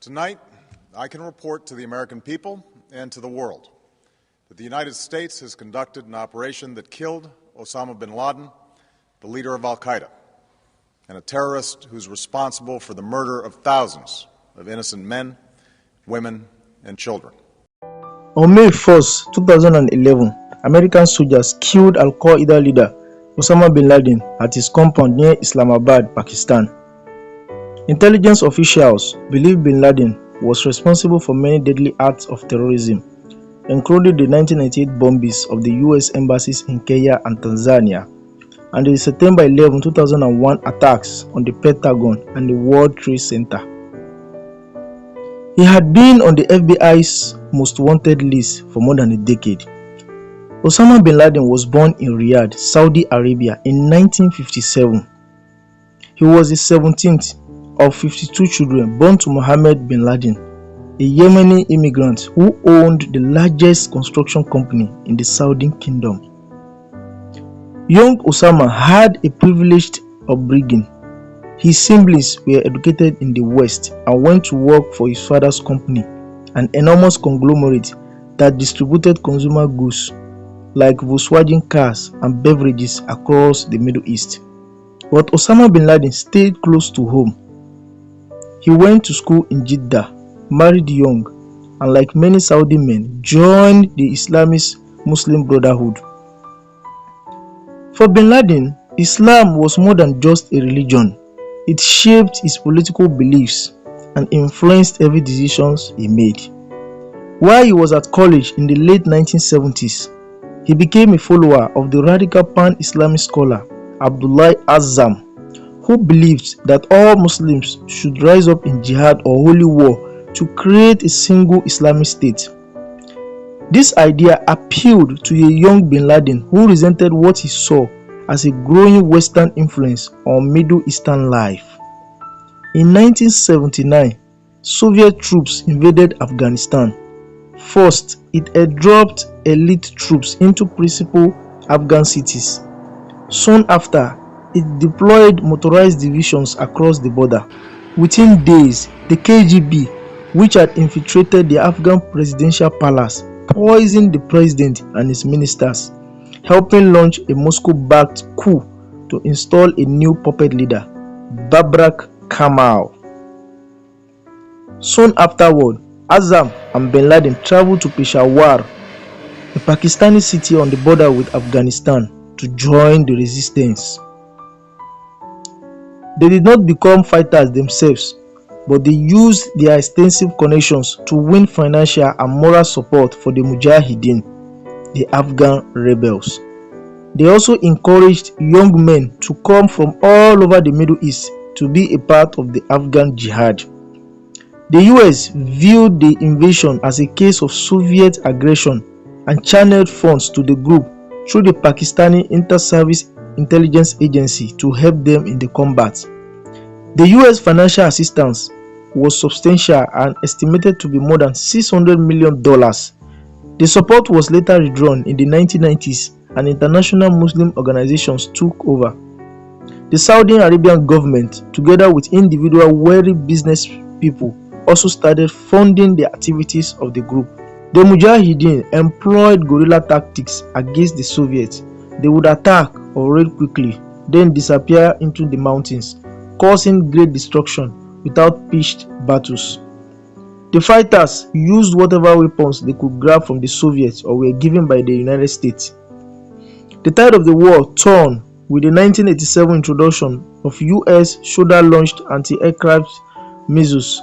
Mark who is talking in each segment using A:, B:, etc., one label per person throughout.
A: Tonight, I can report to the American people and to the world that the United States has conducted an operation that killed Osama bin Laden, the leader of Al-Qaeda, and a terrorist who's responsible for the murder of thousands of innocent men, women, and children.
B: On May 1st, 2011, American soldiers killed Al-Qaeda leader Osama bin Laden at his compound near Islamabad, Pakistan. Intelligence officials believe bin Laden was responsible for many deadly acts of terrorism, including the 1998 bombings of the U.S. embassies in Kenya and Tanzania, and the September 11, 2001 attacks on the Pentagon and the World Trade Center. He had been on the FBI's most wanted list for more than a decade. Osama bin Laden was born in Riyadh, Saudi Arabia in 1957. He was the 17th of 52 children born to Mohammed bin Laden, a Yemeni immigrant who owned the largest construction company in the Saudi Kingdom. Young Osama had a privileged upbringing. His siblings were educated in the West and went to work for his father's company, an enormous conglomerate that distributed consumer goods like Volkswagen cars and beverages across the Middle East. But Osama bin Laden stayed close to home. He went to school in Jeddah, married young, and like many Saudi men, joined the Islamist Muslim Brotherhood. For bin Laden, Islam was more than just a religion. It shaped his political beliefs and influenced every decision he made. While he was at college in the late 1970s, he became a follower of the radical pan-Islamic scholar Abdullah Azzam, who believed that all Muslims should rise up in jihad or holy war to create a single Islamic state. This idea appealed to a young bin Laden who resented what he saw as a growing Western influence on Middle Eastern life. In 1979, Soviet troops invaded Afghanistan. First, it airdropped elite troops into principal Afghan cities. Soon after, it deployed motorized divisions across the border. Within days, the KGB, which had infiltrated the Afghan presidential palace, poisoned the president and his ministers, helping launch a Moscow-backed coup to install a new puppet leader, Babrak Kamal. Soon afterward, Azzam and bin Laden traveled to Peshawar, a Pakistani city on the border with Afghanistan, to join the resistance. They did not become fighters themselves, but they used their extensive connections to win financial and moral support for the mujahideen, the Afghan rebels. They also encouraged young men to come from all over the Middle East to be a part of the Afghan jihad. The US viewed the invasion as a case of Soviet aggression and channeled funds to the group through the Pakistani Inter-Service Intelligence Agency to help them in the combat. The US financial assistance was substantial and estimated to be more than $600 million. The support was later withdrawn in the 1990s and international Muslim organizations took over. The Saudi Arabian government, together with individual wealthy business people, also started funding the activities of the group. The Mujahideen employed guerrilla tactics against the Soviets. They would attack or raid quickly, then disappear into the mountains, causing great destruction without pitched battles. The fighters used whatever weapons they could grab from the Soviets or were given by the United States. The tide of the war turned with the 1987 introduction of US shoulder-launched anti-aircraft missiles.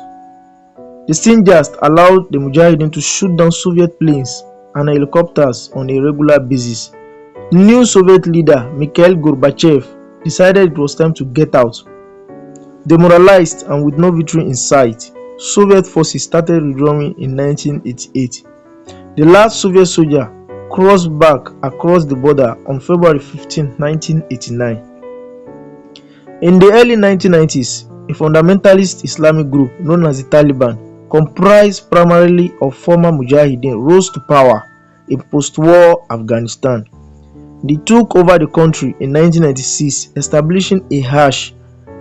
B: The Stingers allowed the Mujahideen to shoot down Soviet planes and helicopters on a regular basis. The new Soviet leader, Mikhail Gorbachev, decided it was time to get out. Demoralized and with no victory in sight, Soviet forces started withdrawing in 1988. The last Soviet soldier crossed back across the border on February 15, 1989. In the early 1990s, a fundamentalist Islamic group known as the Taliban, comprised primarily of former Mujahideen, rose to power in post-war Afghanistan. They took over the country in 1996, establishing a harsh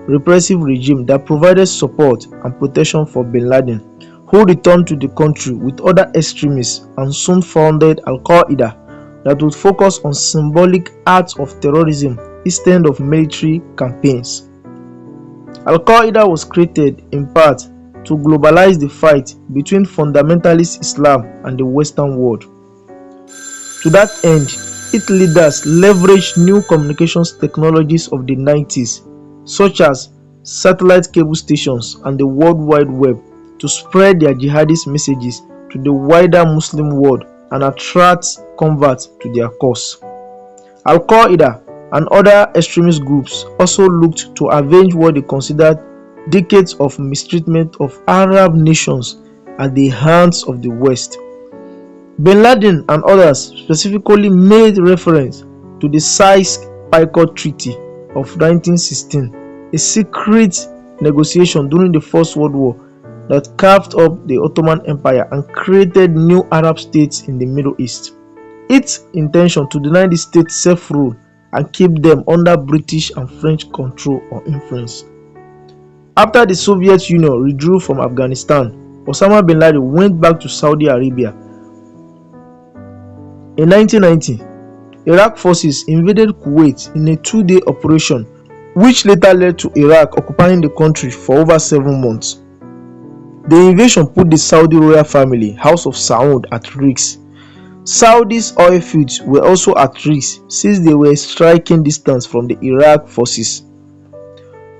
B: repressive regime that provided support and protection for bin Laden, who returned to the country with other extremists and soon founded Al-Qaeda that would focus on symbolic acts of terrorism instead of military campaigns. Al-Qaeda was created in part to globalize the fight between fundamentalist Islam and the Western world. To that end, its leaders leveraged new communications technologies of the 90s, such as satellite cable stations and the World Wide Web, to spread their jihadist messages to the wider Muslim world and attract converts to their cause. Al-Qaeda and other extremist groups also looked to avenge what they considered decades of mistreatment of Arab nations at the hands of the West. Bin Laden and others specifically made reference to the Sykes-Picot Treaty of 1916, a secret negotiation during the First World War that carved up the Ottoman Empire and created new Arab states in the Middle East. Its intention to deny the states self-rule and keep them under British and French control or influence. After the Soviet Union withdrew from Afghanistan, Osama bin Laden went back to Saudi Arabia. In 1990, Iraq forces invaded Kuwait in a 2-day operation, which later led to Iraq occupying the country for over 7 months. The invasion put the Saudi royal family, House of Saud, at risk. Saudi's oil fields were also at risk since they were striking distance from the Iraq forces.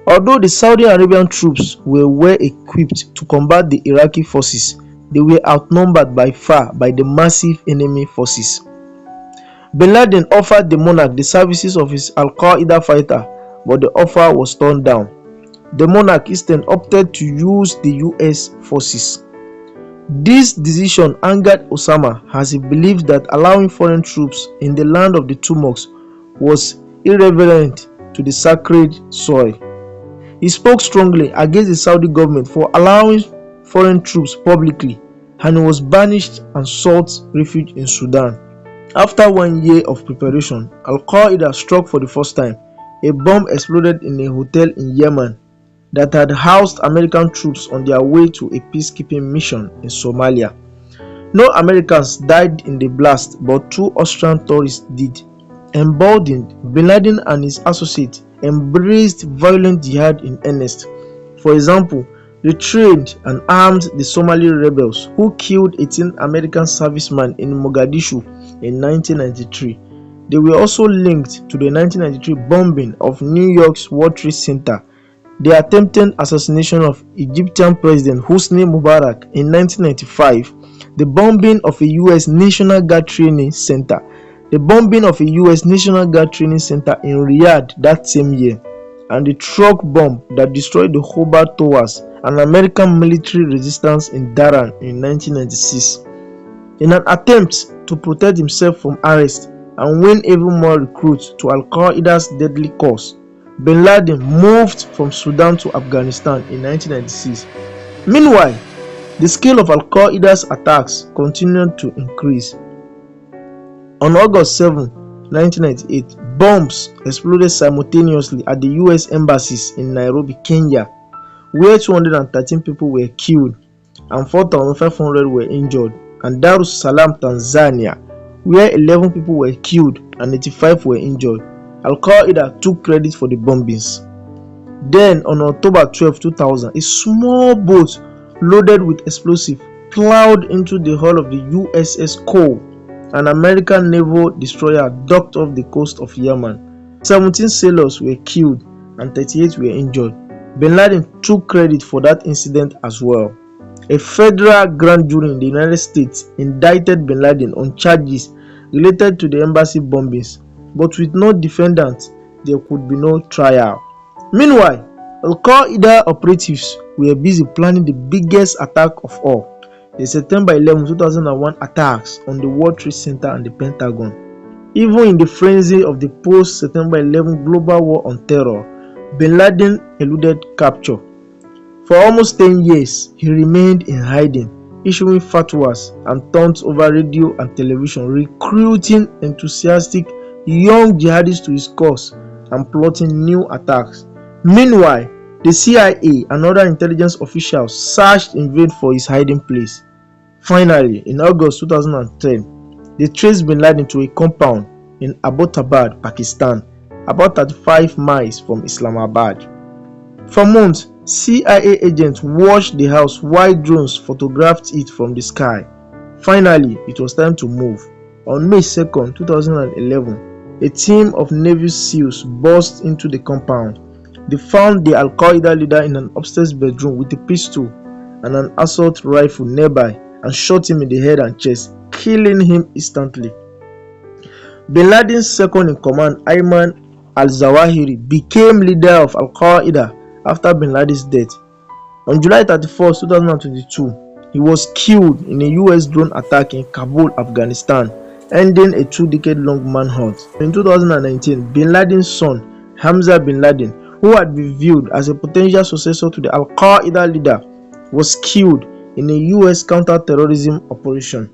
B: Although the Saudi Arabian troops were well equipped to combat the Iraqi forces, they were outnumbered by far by the massive enemy forces. Bin Laden offered the monarch the services of his Al-Qaeda fighter, but the offer was turned down. The monarch instead opted to use the US forces. This decision angered Osama, as he believed that allowing foreign troops in the land of the two mosques was irreverent to the sacred soil. He spoke strongly against the Saudi government for allowing foreign troops publicly, and he was banished and sought refuge in Sudan. After 1 year of preparation, Al-Qaeda struck for the first time. A bomb exploded in a hotel in Yemen that had housed American troops on their way to a peacekeeping mission in Somalia. No Americans died in the blast, but 2 Austrian tourists did. Emboldened, bin Laden and his associates embraced violent jihad in earnest. For example, they trained and armed the Somali rebels who killed 18 American servicemen in Mogadishu in 1993. They were also linked to the 1993 bombing of New York's World Trade Center, the attempted assassination of Egyptian President Hosni Mubarak in 1995, the bombing of a US National Guard training center, the bombing of a US National Guard training center in Riyadh that same year, and the truck bomb that destroyed the Hobart Towers, an American military resistance in Daran in 1996. In an attempt to protect himself from arrest and win even more recruits to Al-Qaeda's deadly cause, bin Laden moved from Sudan to Afghanistan in 1996. Meanwhile, the scale of Al-Qaeda's attacks continued to increase. On August 7, 1998, bombs exploded simultaneously at the US embassies in Nairobi, Kenya, where 213 people were killed and 4,500 were injured, and Dar es Salaam, Tanzania, where 11 people were killed and 85 were injured. Al-Qaeda took credit for the bombings. Then, on October 12, 2000, a small boat loaded with explosives plowed into the hull of the USS Cole, an American naval destroyer docked off the coast of Yemen. 17 sailors were killed and 38 were injured. Bin Laden took credit for that incident as well. A federal grand jury in the United States indicted Bin Laden on charges related to the embassy bombings, but with no defendant, there could be no trial. Meanwhile, Al-Qaeda operatives were busy planning the biggest attack of all, the September 11, 2001 attacks on the World Trade Center and the Pentagon. Even in the frenzy of the post-September 11 global war on terror, Bin Laden eluded capture. For almost 10 years, he remained in hiding, issuing fatwas and taunts over radio and television, recruiting enthusiastic young jihadists to his cause and plotting new attacks. Meanwhile, the CIA and other intelligence officials searched in vain for his hiding place. Finally, in August 2010, they traced bin Laden to a compound in Abbottabad, Pakistan, about 35 miles from Islamabad. For months, CIA agents watched the house while drones photographed it from the sky. Finally, it was time to move. On May 2, 2011, a team of Navy SEALs burst into the compound. They found the Al-Qaeda leader in an upstairs bedroom with a pistol and an assault rifle nearby and shot him in the head and chest, killing him instantly. Bin Laden's second-in-command, Ayman al-Zawahiri, became leader of Al-Qaeda after bin Laden's death. On July 31, 2022, he was killed in a US drone attack in Kabul, Afghanistan, ending a 2-decade-long manhunt. In 2019, bin Laden's son, Hamza bin Laden, who had been viewed as a potential successor to the Al-Qaeda leader, was killed in a US counter-terrorism operation.